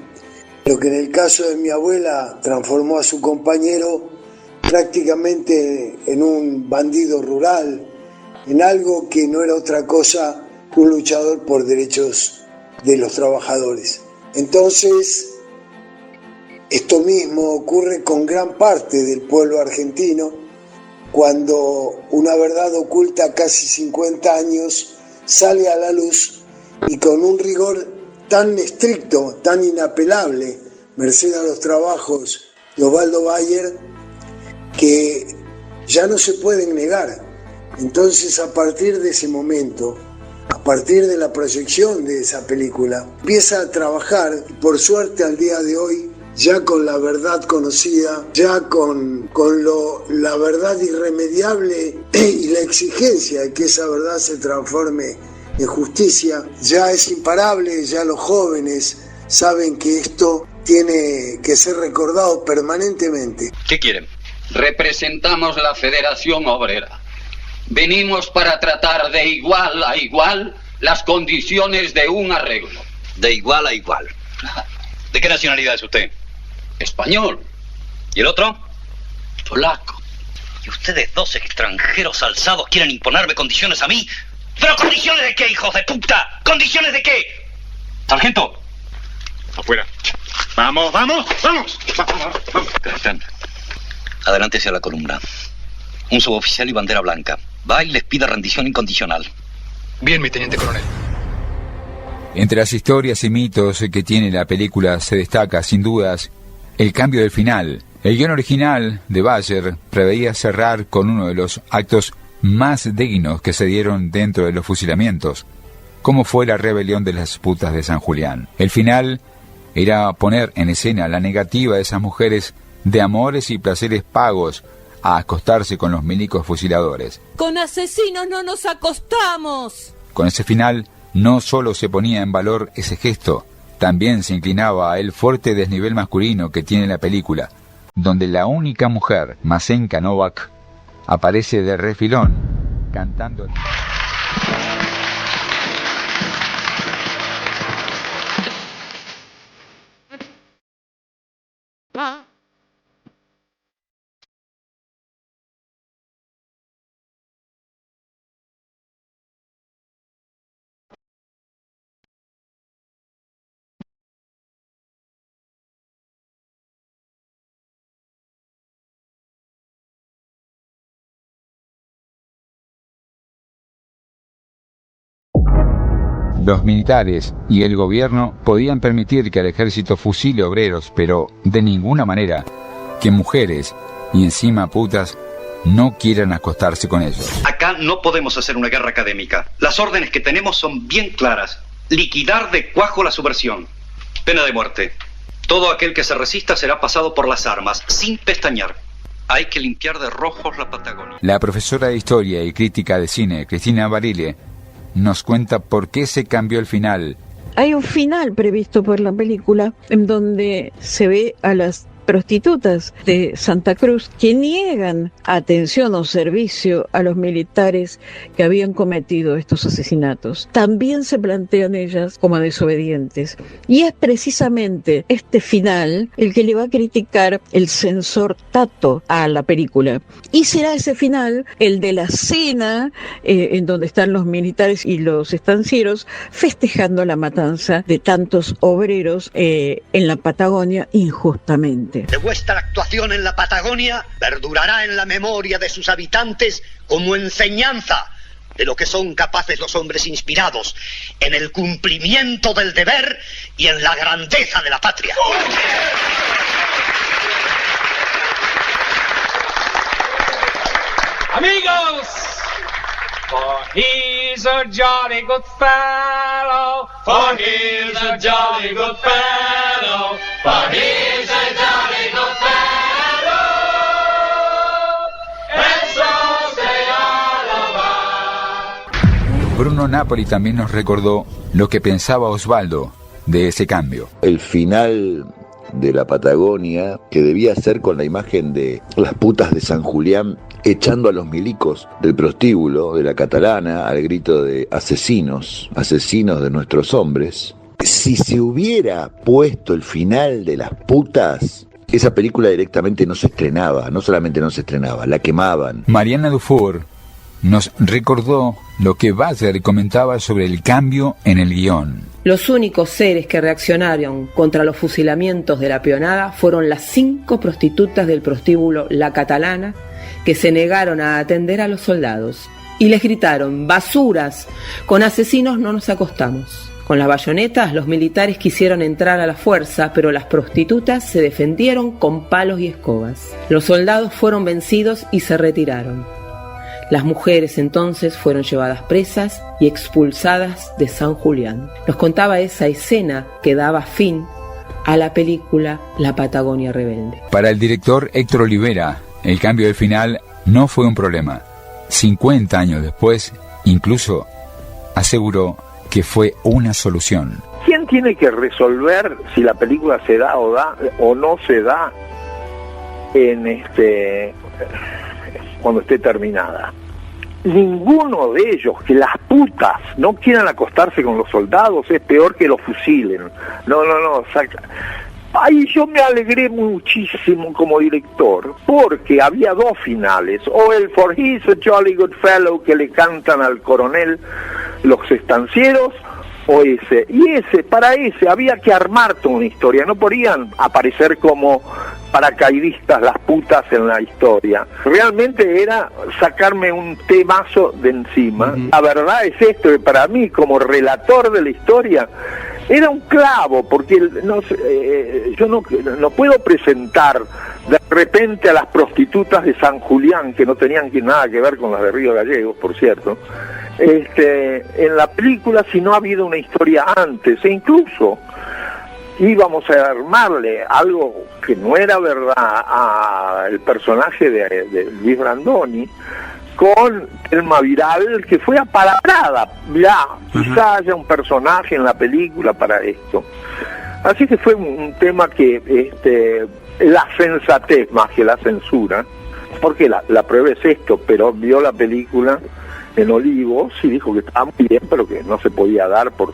Lo que en el caso de mi abuela transformó a su compañero prácticamente en un bandido rural, en algo que no era otra cosa que un luchador por derechos de los trabajadores. Entonces, esto mismo ocurre con gran parte del pueblo argentino, cuando una verdad oculta casi 50 años sale a la luz y con un rigor tan estricto, tan inapelable, merced a los trabajos de Osvaldo Bayer, que ya no se pueden negar. Entonces, a partir de ese momento, a partir de la proyección de esa película, empieza a trabajar, y por suerte al día de hoy, ya con la verdad conocida, ya con la verdad irremediable y la exigencia de que esa verdad se transforme en justicia, ya es imparable, ya los jóvenes saben que esto tiene que ser recordado permanentemente. ¿Qué quieren? Representamos la Federación Obrera. Venimos para tratar de igual a igual las condiciones de un arreglo. De igual a igual. ¿De qué nacionalidad es usted? Español. ¿Y el otro? Polaco. ¿Y ustedes dos extranjeros alzados quieren imponerme condiciones a mí? ¿Pero condiciones de qué, hijos de puta? ¿Condiciones de qué? Sargento. Afuera. Vamos, vamos, vamos. Capitán, adelante hacia la columna. Un suboficial y bandera blanca. Va y les pide rendición incondicional. Bien, mi teniente coronel. Entre las historias y mitos que tiene la película se destaca, sin dudas, el cambio del final. El guión original de Bayer preveía cerrar con uno de los actos más dignos que se dieron dentro de los fusilamientos, como fue la rebelión de las putas de San Julián. El final era poner en escena la negativa de esas mujeres de amores y placeres pagos a acostarse con los milicos fusiladores. Con asesinos no nos acostamos. Con ese final no solo se ponía en valor ese gesto, también se inclinaba a el fuerte desnivel masculino que tiene la película, donde la única mujer, Masenka Novak, aparece de refilón, cantando... Los militares y el gobierno podían permitir que el ejército fusile obreros, pero de ninguna manera que mujeres, y encima putas, no quieran acostarse con ellos. Acá no podemos hacer una guerra académica. Las órdenes que tenemos son bien claras. Liquidar de cuajo la subversión. Pena de muerte. Todo aquel que se resista será pasado por las armas, sin pestañear. Hay que limpiar de rojos la Patagonia. La profesora de Historia y Crítica de Cine, Cristina Barile, nos cuenta por qué se cambió el final. Hay un final previsto por la película en donde se ve a las prostitutas de Santa Cruz que niegan atención o servicio a los militares que habían cometido estos asesinatos. También se plantean ellas como desobedientes. Y es precisamente este final el que le va a criticar el censor Tato a la película. Y será ese final el de la cena en donde están los militares y los estancieros festejando la matanza de tantos obreros en la Patagonia injustamente. De vuestra actuación en la Patagonia perdurará en la memoria de sus habitantes como enseñanza de lo que son capaces los hombres inspirados en el cumplimiento del deber y en la grandeza de la patria. Amigos, for he's a jolly good fellow, for he's a jolly good fellow, for he's a jolly good fellow, and so say all of us. Bruno Napoli también nos recordó lo que pensaba Osvaldo de ese cambio. El final de la Patagonia, que debía ser con la imagen de las putas de San Julián echando a los milicos del prostíbulo de la Catalana al grito de asesinos, asesinos de nuestros hombres, Si se hubiera puesto el final de las putas, esa película directamente no se estrenaba, no solamente no se estrenaba, la quemaban. Mariana Dufour nos recordó lo que Bayer comentaba sobre el cambio en el guión. Los únicos seres que reaccionaron contra los fusilamientos de la peonada fueron las 5 prostitutas del prostíbulo La Catalana, que se negaron a atender a los soldados y les gritaron: basuras, con asesinos no nos acostamos. Con las bayonetas, los militares quisieron entrar a la fuerza, pero las prostitutas se defendieron con palos y escobas. Los soldados fueron vencidos y se retiraron. Las mujeres entonces fueron llevadas presas y expulsadas de San Julián. Nos contaba esa escena que daba fin a la película La Patagonia Rebelde. Para el director Héctor Olivera, el cambio del final no fue un problema. 50 años después, incluso aseguró que fue una solución. ¿Quién tiene que resolver si la película se da o no se da cuando esté terminada? Ninguno de ellos. Que las putas no quieran acostarse con los soldados es peor que los fusilen. No, Ahí yo me alegré muchísimo como director, porque había 2 finales, o el For He's a Jolly Good Fellow que le cantan al coronel los estancieros, o ese. Y para ese había que armar toda una historia, no podían aparecer como paracaidistas las putas en la historia. Realmente era sacarme un temazo de encima. La verdad es esto, que para mí como relator de la historia era un clavo, porque yo no puedo presentar de repente a las prostitutas de San Julián, que no tenían nada que ver con las de Río Gallegos, por cierto, en la película si no ha habido una historia antes, e incluso íbamos a armarle algo que no era verdad al personaje de Luis Brandoni, con Telma Viral, que fue apalabrada. Quizá haya un personaje en la película para esto. Así que fue un tema que la sensatez más que la censura, porque la prueba es esto, pero vio la película en Olivos y dijo que estaba muy bien, pero que no se podía dar por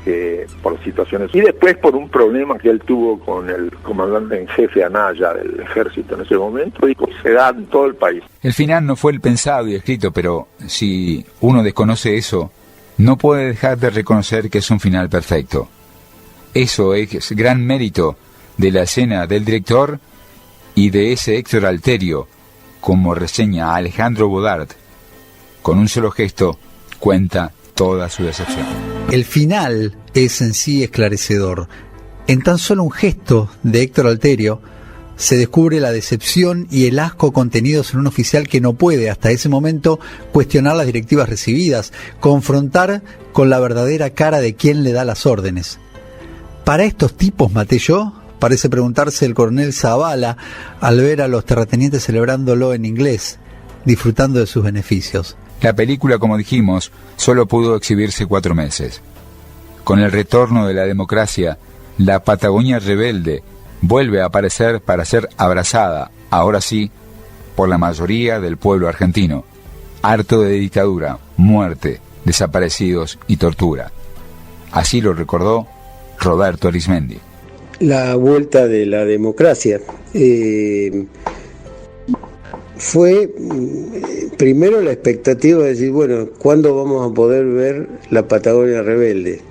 situaciones. Y después por un problema que él tuvo con el comandante en jefe Anaya del ejército en ese momento, dijo que se da en todo el país. El final no fue el pensado y escrito, pero si uno desconoce eso, no puede dejar de reconocer que es un final perfecto. Eso es gran mérito de la escena del director y de ese Héctor Alterio, como reseña Alejandro Bodart. Con un solo gesto cuenta toda su decepción. El final es en sí esclarecedor. En tan solo un gesto de Héctor Alterio se descubre la decepción y el asco contenidos en un oficial que no puede hasta ese momento cuestionar las directivas recibidas, confrontar con la verdadera cara de quien le da las órdenes. ¿Para estos tipos maté yo?, parece preguntarse el coronel Zavala al ver a los terratenientes celebrándolo en inglés, disfrutando de sus beneficios. La película, como dijimos, solo pudo exhibirse 4 meses. Con el retorno de la democracia, la Patagonia Rebelde vuelve a aparecer para ser abrazada, ahora sí, por la mayoría del pueblo argentino, harto de dictadura, muerte, desaparecidos y tortura. Así lo recordó Roberto Arismendi. La vuelta de la democracia fue primero la expectativa de decir, bueno, ¿cuándo vamos a poder ver la Patagonia Rebelde?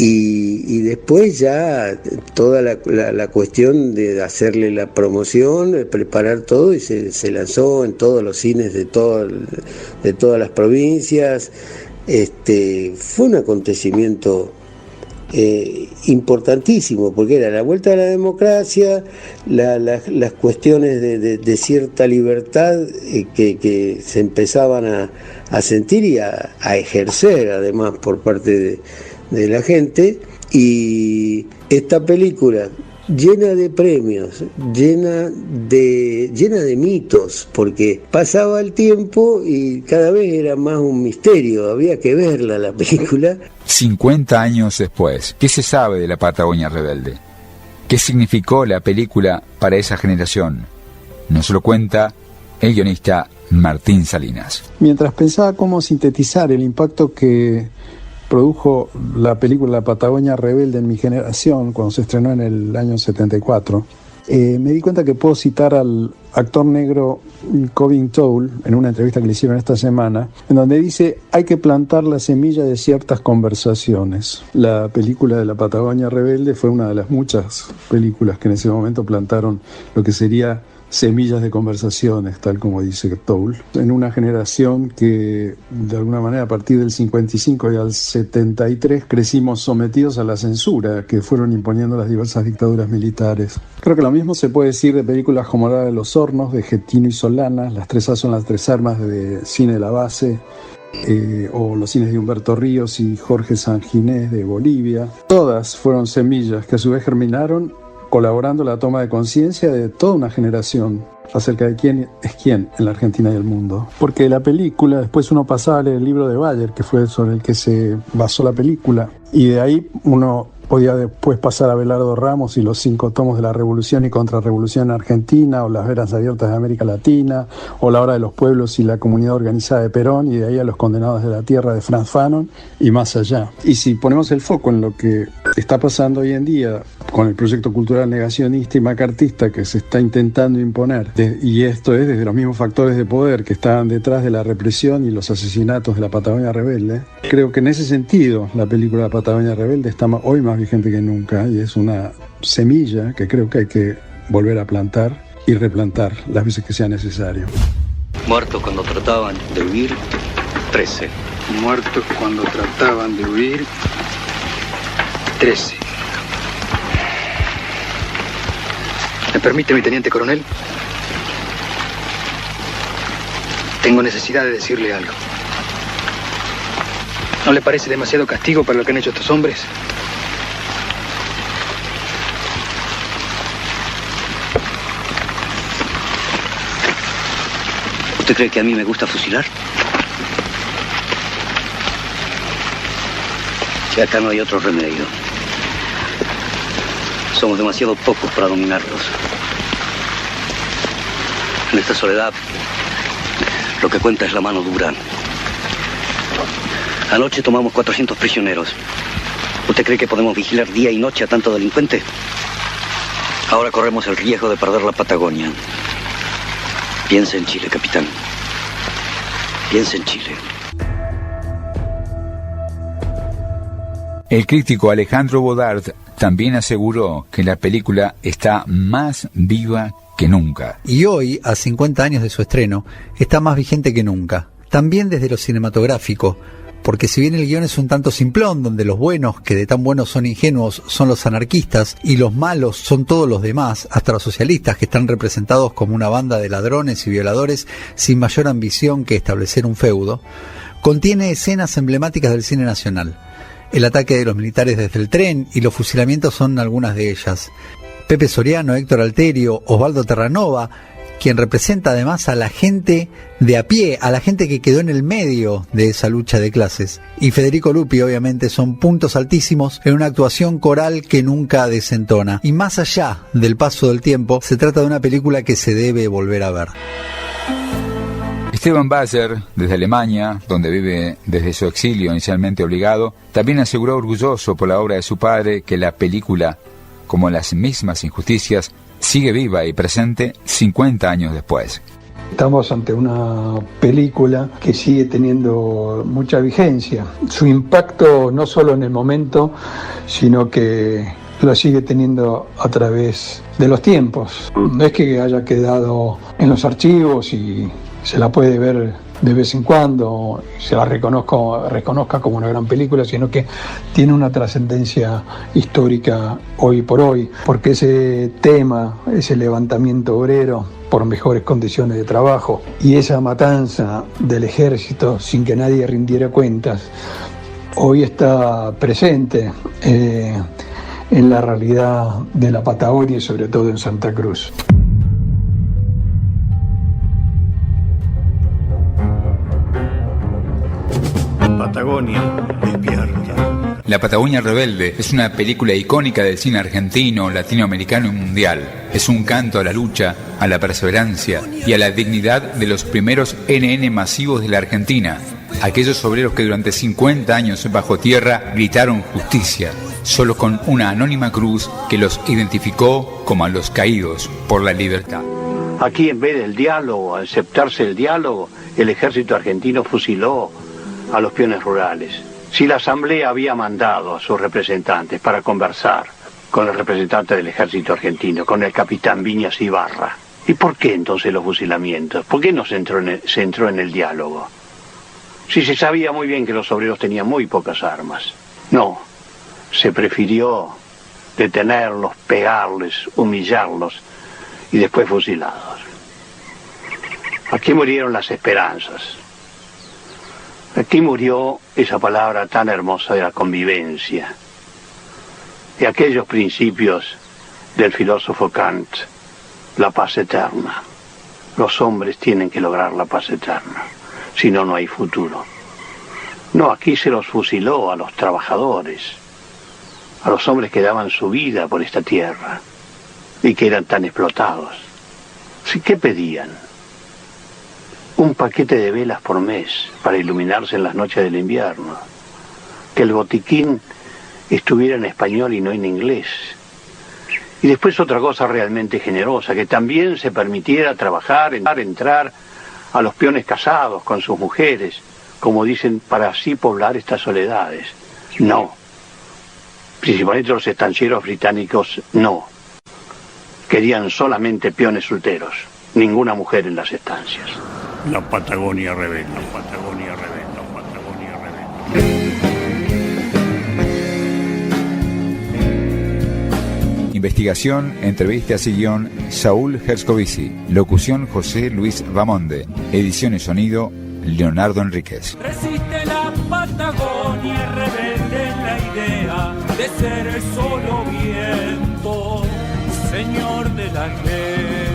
Y después ya toda la cuestión de hacerle la promoción, de preparar todo, y se lanzó en todos los cines de todas las provincias. Fue un acontecimiento importantísimo, porque era la vuelta a la democracia, las cuestiones de cierta libertad que se empezaban a sentir y a ejercer además por parte de la gente, y esta película llena de premios, llena de mitos, porque pasaba el tiempo y cada vez era más un misterio, había que verla la película. 50 años después, ¿qué se sabe de la Patagonia Rebelde? ¿Qué significó la película para esa generación? Nos lo cuenta el guionista Martín Salinas. Mientras pensaba cómo sintetizar el impacto que produjo la película La Patagonia Rebelde en mi generación, cuando se estrenó en el año 74, me di cuenta que puedo citar al actor negro Covin Toole en una entrevista que le hicieron esta semana, en donde dice: hay que plantar la semilla de ciertas conversaciones. La película de La Patagonia Rebelde fue una de las muchas películas que en ese momento plantaron lo que sería semillas de conversaciones, tal como dice Toole, en una generación que de alguna manera a partir del 55 y al 73 crecimos sometidos a la censura que fueron imponiendo las diversas dictaduras militares. Creo que lo mismo se puede decir de películas como La de los Hornos, de Getino y Solana, Las tres A son las tres armas de Cine de la Base, o los cines de Humberto Ríos y Jorge Sanginés de Bolivia. Todas fueron semillas que a su vez germinaron colaborando en la toma de conciencia de toda una generación acerca de quién es quién en la Argentina y el mundo. Porque la película, después uno pasaba a leer el libro de Bayer, que fue sobre el que se basó la película, y de ahí uno podía después pasar a Abelardo Ramos y los 5 tomos de la Revolución y Contrarrevolución en Argentina, o Las Venas Abiertas de América Latina, o La Hora de los Pueblos y la Comunidad Organizada de Perón, y de ahí a Los Condenados de la Tierra de Franz Fanon, y más allá. Y si ponemos el foco en lo que está pasando hoy en día con el proyecto cultural negacionista y macartista que se está intentando imponer, y esto es desde los mismos factores de poder que estaban detrás de la represión y los asesinatos de la Patagonia Rebelde, creo que en ese sentido la película La Patagonia Rebelde está hoy más vigente que nunca, y es una semilla que creo que hay que volver a plantar y replantar las veces que sea necesario. Muertos cuando trataban de huir, 13. Muertos cuando trataban de huir, 13. ¿Me permite, mi teniente coronel? Tengo necesidad de decirle algo. ¿No le parece demasiado castigo para lo que han hecho estos hombres? ¿Usted cree que a mí me gusta fusilar? Si acá no hay otro remedio. Somos demasiado pocos para dominarlos. En esta soledad, lo que cuenta es la mano dura. Anoche tomamos 400 prisioneros. ¿Usted cree que podemos vigilar día y noche a tanto delincuente? Ahora corremos el riesgo de perder la Patagonia. Piensa en Chile, capitán. Piensa en Chile. El crítico Alejandro Bodart también aseguró que la película está más viva que nunca. Y hoy, a 50 años de su estreno, está más vigente que nunca. También desde lo cinematográfico, porque si bien el guión es un tanto simplón, donde los buenos, que de tan buenos son ingenuos, son los anarquistas, y los malos son todos los demás, hasta los socialistas, que están representados como una banda de ladrones y violadores sin mayor ambición que establecer un feudo, contiene escenas emblemáticas del cine nacional. El ataque de los militares desde el tren y los fusilamientos son algunas de ellas. Pepe Soriano, Héctor Alterio, Osvaldo Terranova, quien representa además a la gente de a pie, a la gente que quedó en el medio de esa lucha de clases. Y Federico Lupi, obviamente, son puntos altísimos en una actuación coral que nunca desentona. Y más allá del paso del tiempo, se trata de una película que se debe volver a ver. Esteban Bayer, desde Alemania, donde vive desde su exilio inicialmente obligado, también aseguró orgulloso por la obra de su padre que la película, como las mismas injusticias, sigue viva y presente 50 años después. Estamos ante una película que sigue teniendo mucha vigencia. Su impacto no solo en el momento, sino que lo sigue teniendo a través de los tiempos. No es que haya quedado en los archivos y se la puede ver de vez en cuando, se la reconozca como una gran película, sino que tiene una trascendencia histórica hoy por hoy, porque ese tema, ese levantamiento obrero por mejores condiciones de trabajo y esa matanza del ejército sin que nadie rindiera cuentas, hoy está presente en la realidad de la Patagonia y sobre todo en Santa Cruz. Patagonia despierta. La Patagonia Rebelde es una película icónica del cine argentino, latinoamericano y mundial. Es un canto a la lucha, a la perseverancia y a la dignidad de los primeros NN masivos de la Argentina. aquellos obreros que durante 50 años bajo tierra gritaron justicia, solo con una anónima cruz que los identificó como a los caídos por la libertad. Aquí, en vez del diálogo, aceptarse el diálogo, el ejército argentino fusiló a los peones rurales. Si la asamblea había mandado a sus representantes para conversar con el representante del ejército argentino, con el capitán Viñas Ibarra, ¿y por qué entonces los fusilamientos? ¿Por qué no se entró en el diálogo? Si se sabía muy bien que los obreros tenían muy pocas armas. No, se prefirió detenerlos, pegarles, humillarlos y después fusilados. Aquí murieron las esperanzas. Aquí murió esa palabra tan hermosa de la convivencia, de aquellos principios del filósofo Kant, la paz eterna. Los hombres tienen que lograr la paz eterna, si no, no hay futuro. No, aquí se los fusiló a los trabajadores, a los hombres que daban su vida por esta tierra y que eran tan explotados. ¿Qué pedían? Un paquete de velas por mes para iluminarse en las noches del invierno. Que el botiquín estuviera en español y no en inglés. Y después otra cosa realmente generosa, que también se permitiera trabajar, entrar a los peones casados con sus mujeres, como dicen, para así poblar estas soledades. No. Principalmente los estancieros británicos, no. Querían solamente peones solteros, ninguna mujer en las estancias. La Patagonia rebelde, la Patagonia rebelde, la Patagonia rebelde. Investigación, entrevistas y guión, Saúl Herscovici. Locución, José Luis Bamonde. Edición y sonido, Leonardo Enríquez. Resiste la Patagonia rebelde en la idea de ser solo viento, señor de la ley.